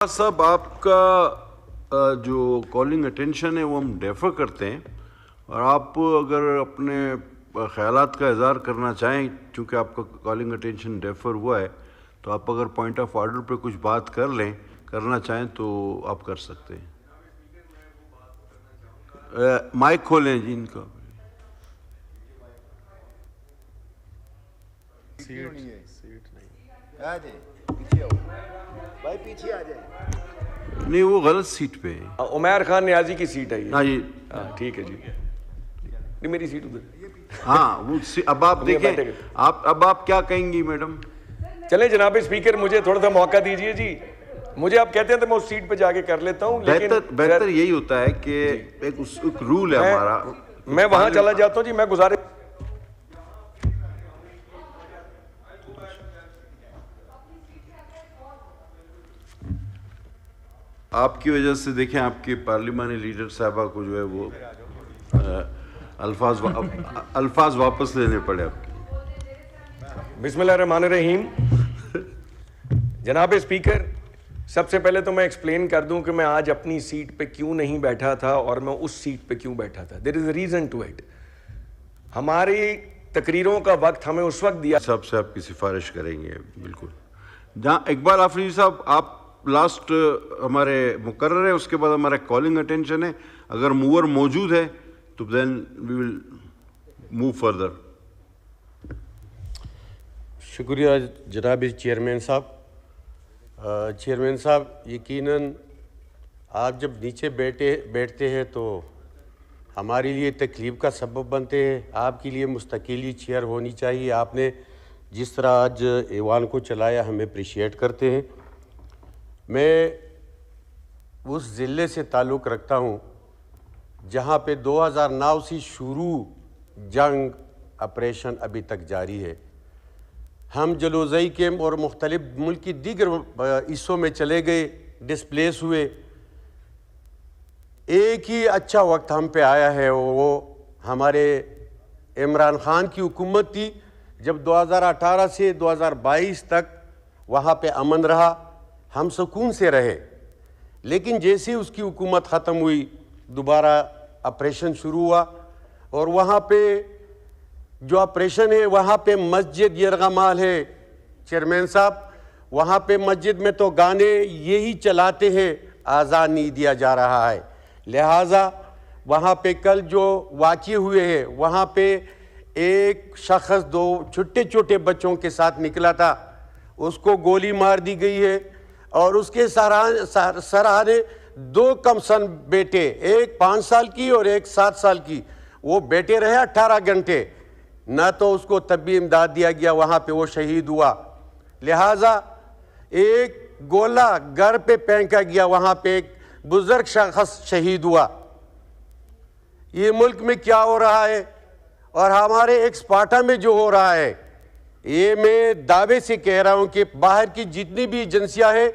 साहब, आपका जो कॉलिंग अटेंशन है वो हम डेफर करते हैं, और आप अगर अपने ख्यालात का इज़हार करना चाहें, चूँकि आपका कॉलिंग अटेंशन डेफर हुआ है, तो आप अगर पॉइंट ऑफ ऑर्डर पे कुछ बात करना चाहें तो आप कर सकते हैं। माइक खोलें जी इनका। सीट नहीं आ जाए, पीछे आओ भाई, पीछे आ जाए। नहीं, वो गलत सीट पे है। उमैर खान न्याजी की सीट है ये। हाँ जी, हाँ ठीक है जी। नहीं, मेरी सीट उधर। हाँ वो अब आप देखें, अब आप क्या कहेंगी मैडम? चले जनाब स्पीकर, मुझे थोड़ा सा मौका दीजिए जी। मुझे आप कहते हैं तो मैं उस सीट पे जाके कर लेता हूँ। बेहतर यही होता है कि एक रूल है हमारा। मैं वहां चला जाता हूँ जी। मैं गुजारिश, आपकी वजह से देखें, आपके पार्लिमानी लीडर साहबा को जो है वो अल्फाज वापस लेने पड़े आपके। बिस्मिल्लाहिर्रहमानिर्रहीम। जनाब स्पीकर, सबसे पहले तो मैं एक्सप्लेन कर दूं कि मैं आज अपनी सीट पे क्यों नहीं बैठा था और मैं उस सीट पे क्यों बैठा था। There is a reason to it. हमारी तकरीरों का वक्त हमें उस वक्त दिया। साहब से आपकी सिफारिश करेंगे बिल्कुल। जहाँ इकबाल आफरीदी साहब, आप लास्ट हमारे मुकर्रर है, उसके बाद हमारा कॉलिंग अटेंशन है। अगर मूवर मौजूद है तो then we will move further. शुक्रिया जनाब चेयरमैन साहब। चेयरमैन साहब, यकीनन आप जब नीचे बैठते हैं तो हमारे लिए तकलीफ़ का सबब बनते हैं। आपके लिए मुस्तकिल ही चेयर होनी चाहिए। आपने जिस तरह आज ऐवान को चलाया, हम अप्रिशिएट करते हैं। मैं उस ज़िले से ताल्लुक़ रखता हूँ जहाँ पे 2009 से शुरू जंग ऑपरेशन अभी तक जारी है। हम जलोज़ई कैम्प और मुख्तलिफ मुल्क की दीगर हिस्सों में चले गए, डिस्प्लेस हुए। एक ही अच्छा वक्त हम पे आया है, वो हमारे इमरान खान की हुकूमत थी, जब 2018 से 2022 तक वहाँ पे अमन रहा, हम सुकून से रहे। लेकिन जैसे उसकी हुकूमत ख़त्म हुई, दोबारा ऑपरेशन शुरू हुआ, और वहाँ पे जो ऑपरेशन है, वहाँ पे मस्जिद यरगमाल है चेयरमैन साहब, वहाँ पे मस्जिद में तो गाने यही चलाते हैं, आज़ान नहीं दिया जा रहा है। लिहाजा वहाँ पे कल जो वाक़ये हुए हैं, वहाँ पे एक शख्स 2 छोटे छोटे बच्चों के साथ निकला था, उसको गोली मार दी गई है, और उसके सराहने 2 कमसन बेटे, एक 5 साल की और एक 7 साल की, वो बेटे रहे 18 घंटे, ना तो उसको तबी इमदाद दिया गया, वहाँ पे वो शहीद हुआ। लिहाजा एक गोला घर पे फेंका गया, वहाँ पे एक बुजुर्ग शख्स शहीद हुआ। ये मुल्क में क्या हो रहा है और हमारे एक्सपार्टा में जो हो रहा है, ये मैं दावे से कह रहा हूँ कि बाहर की जितनी भी एजेंसियाँ हैं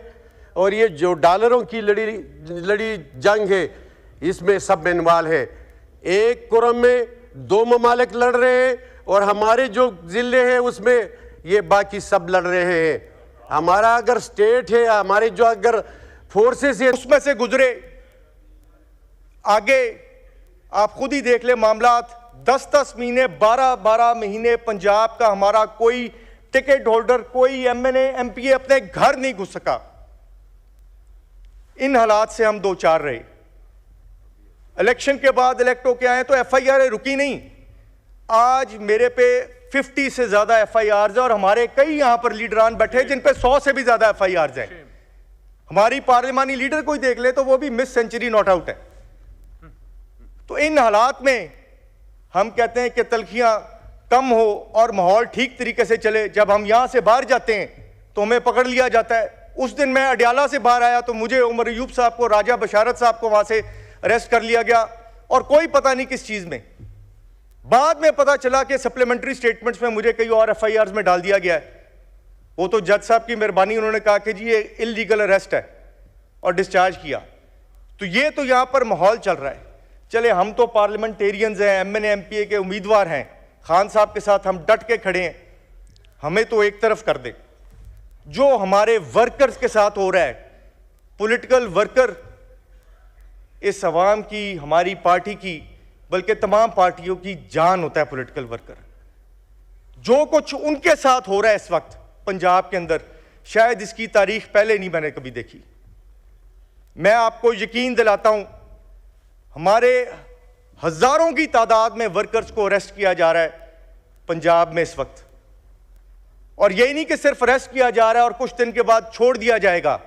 और ये जो डॉलरों की लड़ी जंग है, इसमें सब इन्वॉल्व है। एक कुरम में 2 ममालिक लड़ रहे हैं और हमारे जो ज़िले हैं उसमें ये बाकी सब लड़ रहे हैं। हमारा अगर स्टेट है, हमारे जो अगर फोर्सेस है, उसमें से गुजरे। आगे आप खुद ही देख ले मामलात। 10-10 महीने, 12-12 महीने पंजाब का हमारा कोई टिकट होल्डर, कोई MNA MPA अपने घर नहीं घुस सका। इन हालात से हम 2-4 रहे। इलेक्शन के बाद इलेक्ट होके आए तो FIR रुकी नहीं। आज मेरे पे 50 से ज्यादा FIRs है, और हमारे कई यहां पर लीडरान बैठे जिन पे 100 से भी ज्यादा FIRs हैं। हमारी पार्लिमानी लीडर कोई देख ले तो वो भी मिस सेंचुरी नॉट आउट है। तो इन हालात में हम कहते हैं कि तलखियां कम हो और माहौल ठीक तरीके से चले। जब हम यहां से बाहर जाते हैं तो हमें पकड़ लिया जाता है। उस दिन मैं अडियाला से बाहर आया तो मुझे उमर अयूब साहब को, राजा बशारत साहब को वहां से अरेस्ट कर लिया गया, और कोई पता नहीं किस चीज में। बाद में पता चला कि सप्लीमेंट्री स्टेटमेंट्स में मुझे कई और FIRs में डाल दिया गया है। वो तो जज साहब की मेहरबानी, उन्होंने कहा कि जी ये इलीगल अरेस्ट है, और डिस्चार्ज किया। तो ये तो यहां पर माहौल चल रहा है। चले, हम तो पार्लियामेंटेरियंस हैं, MNA MPA के उम्मीदवार हैं, खान साहब के साथ हम डट के खड़े हैं। हमें तो एक तरफ कर दे। जो हमारे वर्कर्स के साथ हो रहा है, पॉलिटिकल वर्कर इस अवाम की, हमारी पार्टी की, बल्कि तमाम पार्टियों की जान होता है पॉलिटिकल वर्कर। जो कुछ उनके साथ हो रहा है इस वक्त पंजाब के अंदर, शायद इसकी तारीख पहले नहीं मैंने कभी देखी। मैं आपको यकीन दिलाता हूं, हमारे हजारों की तादाद में वर्कर्स को अरेस्ट किया जा रहा है पंजाब में इस वक्त। और यही नहीं कि सिर्फ अरेस्ट किया जा रहा है और कुछ दिन के बाद छोड़ दिया जाएगा।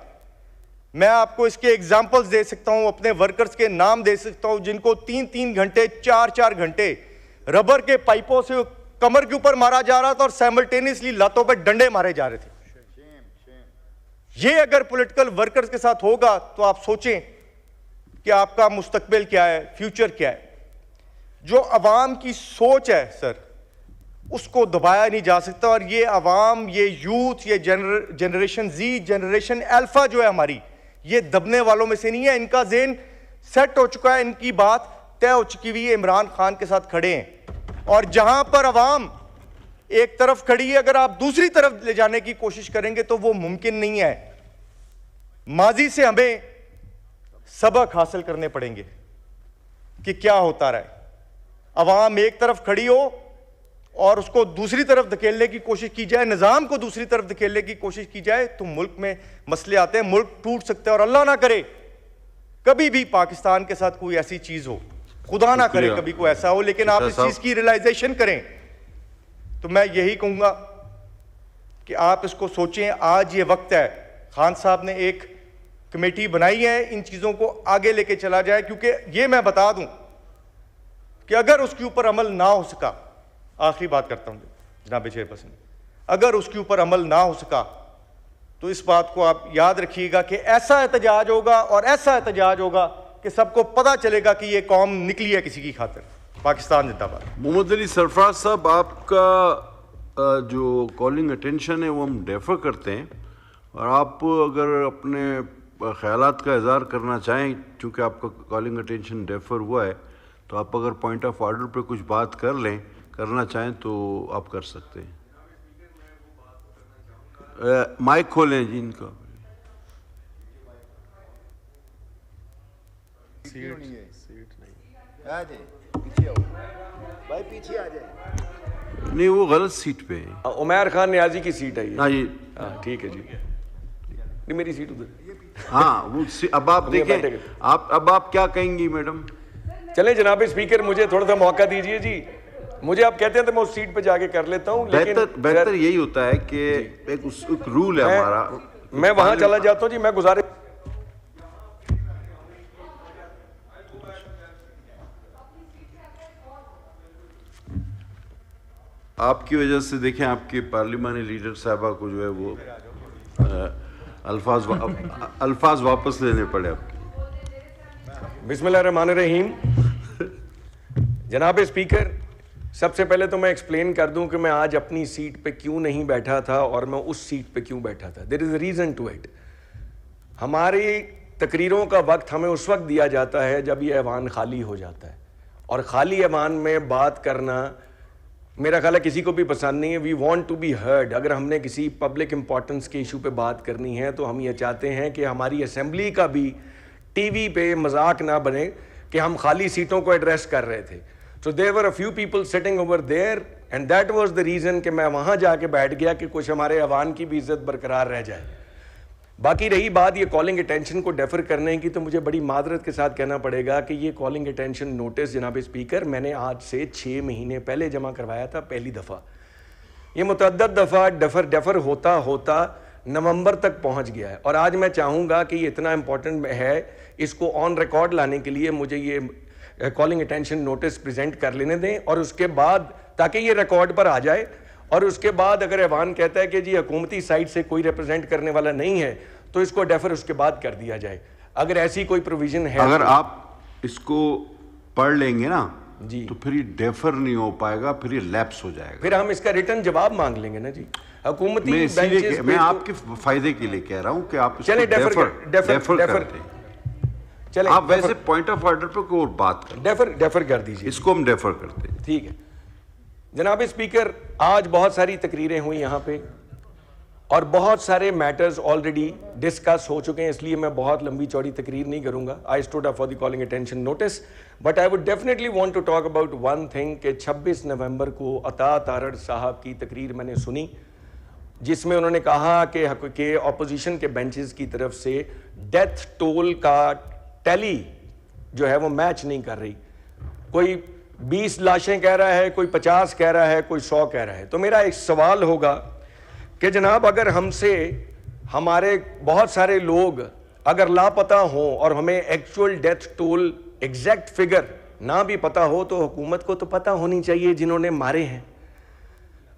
मैं आपको इसके एग्जाम्पल्स दे सकता हूं, अपने वर्कर्स के नाम दे सकता हूं, जिनको 3-3 घंटे, 4-4 घंटे रबर के पाइपों से कमर के ऊपर मारा जा रहा था और साइमल्टेनियसली लातों पे डंडे मारे जा रहे थे। ये अगर पॉलिटिकल वर्कर्स के साथ होगा तो आप सोचें कि आपका मुस्तकबिल क्या है, फ्यूचर क्या है। जो अवाम की सोच है सर, उसको दबाया नहीं जा सकता। और ये अवाम, ये यूथ, ये जनरेशन जी, जनरेशन अल्फा जो है हमारी, ये दबने वालों में से नहीं है। इनका ज़हन सेट हो चुका है, इनकी बात तय हो चुकी हुई है, इमरान खान के साथ खड़े हैं। और जहां पर अवाम एक तरफ खड़ी है, अगर आप दूसरी तरफ ले जाने की कोशिश करेंगे तो वो मुमकिन नहीं है। माजी से हमें सबक हासिल करने पड़ेंगे कि क्या होता रहा है। अवाम एक तरफ खड़ी हो और उसको दूसरी तरफ धकेलने की कोशिश की जाए, निजाम को दूसरी तरफ धकेलने की कोशिश की जाए, तो मुल्क में मसले आते हैं, मुल्क टूट सकते हैं। और अल्लाह ना करे कभी भी पाकिस्तान के साथ कोई ऐसी चीज हो, खुदा ना करे कभी कोई ऐसा हो, लेकिन आप इस चीज की रियलाइजेशन करें। तो मैं यही कहूंगा कि आप इसको सोचें। आज ये वक्त है, खान साहब ने एक कमेटी बनाई है, इन चीजों को आगे लेके चला जाए। क्योंकि ये मैं बता दूं कि अगर उसके ऊपर अमल ना हो सका, आखिरी बात करता हूं जनाब चेयरपर्सन, अगर उसके ऊपर अमल ना हो सका तो इस बात को आप याद रखिएगा कि ऐसा एहतजाज होगा और ऐसा एहतजाज होगा कि सबको पता चलेगा कि ये कौम निकली है किसी की खातिर। पाकिस्तान जिंदाबाद। मोहम्मद अली सरफराज साहब, आपका जो कॉलिंग अटेंशन है वो हम डेफर करते हैं, और आप अगर अपने ख्यालात का इज़हार करना चाहें, चूँकि आपका कॉलिंग अटेंशन डेफर हुआ है, तो आप अगर पॉइंट ऑफ ऑर्डर पे कुछ बात करना चाहें तो आप कर सकते हैं। माइक खोलें जी इनका। सीट नहीं आ जाए, पीछे आओ भाई, पीछे आ जाए। नहीं, वो गलत सीट पे है। उमर खान नियाजी की सीट है ये। हाँ जी, हाँ ठीक है जी। नहीं, मेरी सीट उधर। हाँ वो अब आप देखें, अब आप क्या कहेंगी मैडम? चले जनाब स्पीकर, मुझे थोड़ा सा मौका दीजिए जी। मुझे आप कहते हैं तो मैं उस सीट पे जाके कर लेता हूँ, लेकिन बेहतर यही होता है कि एक रूल है हमारा। मैं वहां चला जाता हूँ जी। मैं गुजारिश, आपकी वजह से देखें, आपके पार्लिमानी लीडर साहबा को जो है वो अल्फाज वापस लेने पड़े आपके। बिस्मिल्लाहिर्रहमानिर्रहीम। जनाब स्पीकर, सबसे पहले तो मैं एक्सप्लेन कर दूं कि मैं आज अपनी सीट पे क्यों नहीं बैठा था और मैं उस सीट पे क्यों बैठा था। There is a reason to it. हमारी तकरीरों का वक्त हमें उस वक्त दिया जाता है जब ये ऐवान खाली हो जाता है, और खाली ऐवान में बात करना मेरा ख्याल है किसी को भी पसंद नहीं है। We want to be heard. अगर हमने किसी पब्लिक इंपॉर्टेंस के इशू पे बात करनी है तो हम ये चाहते हैं कि हमारी असेंबली का भी टीवी पे मजाक ना बने कि हम खाली सीटों को एड्रेस कर रहे थे। So there were a few people sitting over there and that was the reason कि मैं वहाँ जाके बैठ गया कि कुछ हमारे अवान की भी इज्जत बरकरार रह जाए। बाकी रही बात ये कॉलिंग अटेंशन को डेफर करने की, तो मुझे बड़ी मादरत के साथ कहना पड़ेगा कि ये कॉलिंग अटेंशन नोटिस जनाब स्पीकर मैंने आज से 6 महीने पहले जमा करवाया था, पहली दफ़ा। ये मुतअद्दद दफ़ा डेफर होता होता नवंबर तक पहुँच गया है, और आज मैं चाहूँगा कि ये इतना इम्पोर्टेंट है, इसको ऑन रिकॉर्ड लाने के लिए मुझे ये कॉलिंग अटेंशन नोटिस प्रेजेंट कर लेने दें, और उसके बाद ताकि ये रिकॉर्ड पर आ जाए, और उसके बाद अगर ऐवान कहता है कि जी हुकूमती साइड से कोई रिप्रेजेंट करने वाला नहीं है तो इसको डेफर उसके बाद कर दिया जाए। अगर ऐसी कोई प्रोविजन है, अगर तो आप इसको पढ़ लेंगे ना जी, तो फिर ये डेफर नहीं हो पाएगा, फिर ये लैप्स हो जाएगा। फिर हम इसका रिटर्न जवाब मांग लेंगे ना जी। हुकूमती मैं आपके फायदे के लिए कह रहा हूँ कि आप चले डेफर करते। चले आप वैसे पॉइंट ऑफ ऑर्डर पर कोई और बात करें, डेफर कर दीजिए, इसको हम डेफर करते हैं। ठीक है जनाब स्पीकर। आज बहुत सारी तकरीरें हुई यहाँ पे, और बहुत सारे मैटर्स ऑलरेडी डिस्कस हो चुके हैं, इसलिए मैं बहुत लंबी चौड़ी तकरीर नहीं करूंगा. I stood up for the calling attention notice, but I would definitely want to talk about one thing कि 26 नवंबर को अता तारड़ साहब की तकरीर मैंने सुनी, जिसमें उन्होंने कहा कि ऑपोजिशन के बेंचेस की तरफ से डेथ टोल का टैली जो है वो मैच नहीं कर रही. कोई 20 लाशें कह रहा है, कोई 50 कह रहा है, कोई 100 कह रहा है. तो मेरा एक सवाल होगा कि जनाब, अगर हमसे हमारे बहुत सारे लोग अगर लापता हों और हमें actual death toll exact figure ना भी पता हो, तो हुकूमत को तो पता होनी चाहिए जिन्होंने मारे हैं.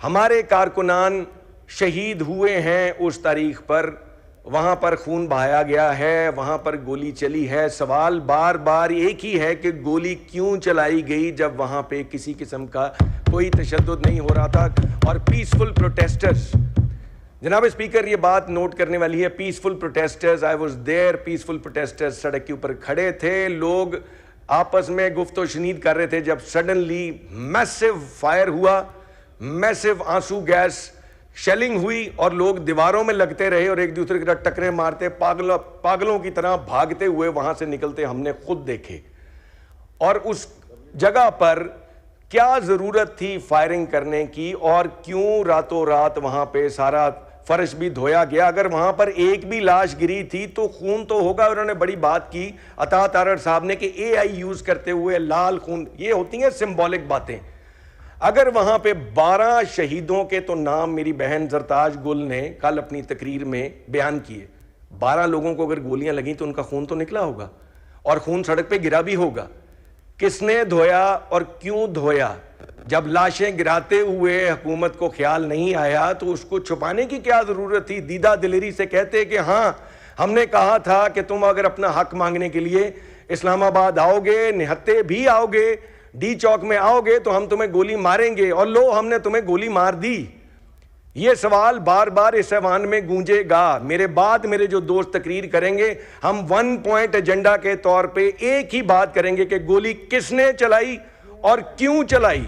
हमारे कारकुनान शहीद हुए हैं उस तारीख पर, वहां पर खून बहाया गया है, वहां पर गोली चली है. सवाल बार बार एक ही है कि गोली क्यों चलाई गई जब वहां पे किसी किस्म का कोई तशद्दुद नहीं हो रहा था. और पीसफुल प्रोटेस्टर्स, जनाब स्पीकर ये बात नोट करने वाली है, peaceful protesters, I was there, peaceful protesters सड़क के ऊपर खड़े थे, लोग आपस में गुफ्तो शनीद कर रहे थे, जब सडनली मैसिव फायर हुआ, मैसिव आंसू गैस शेलिंग हुई और लोग दीवारों में लगते रहे और एक दूसरे की तरफ टकरे मारते, पागलों की तरह भागते हुए वहां से निकलते हमने खुद देखे. और उस जगह पर क्या जरूरत थी फायरिंग करने की, और क्यों रातों रात वहां पे सारा फर्श भी धोया गया? अगर वहां पर एक भी लाश गिरी थी तो खून तो होगा. उन्होंने बड़ी बात की अता तारड़ साहब ने कि AI यूज करते हुए लाल खून, ये होती हैं सिंबॉलिक बातें. अगर वहां पे 12 शहीदों के तो नाम मेरी बहन जरताज गुल ने कल अपनी तकरीर में बयान किए, 12 लोगों को अगर गोलियां लगी तो उनका खून तो निकला होगा और खून सड़क पे गिरा भी होगा. किसने धोया और क्यों धोया? जब लाशें गिराते हुए हुकूमत को ख्याल नहीं आया तो उसको छुपाने की क्या जरूरत थी? दीदा दिलेरी से कहते कि हाँ, हमने कहा था कि तुम अगर अपना हक मांगने के लिए इस्लामाबाद आओगे, निहत्ते भी आओगे, डी चौक में आओगे तो हम तुम्हें गोली मारेंगे, और लो हमने तुम्हें गोली मार दी. यह सवाल बार बार इस ऐवान में गूंजेगा. मेरे बाद मेरे जो दोस्त तकरीर करेंगे, हम 1 पॉइंट एजेंडा के तौर पे एक ही बात करेंगे कि गोली किसने चलाई और क्यों चलाई.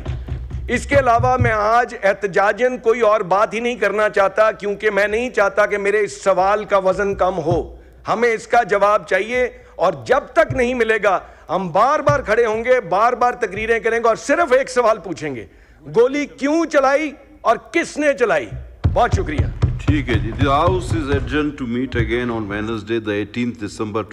इसके अलावा मैं आज एहतजाजन कोई और बात ही नहीं करना चाहता, क्योंकि मैं नहीं चाहता कि मेरे इस सवाल का वजन कम हो. हमें इसका जवाब चाहिए, और जब तक नहीं मिलेगा हम बार बार खड़े होंगे, बार बार तकरीरें करेंगे और सिर्फ एक सवाल पूछेंगे, गोली क्यों चलाई और किसने चलाई. बहुत शुक्रिया. ठीक है जी. The House is adjourned to meet again on Wednesday, the 18th December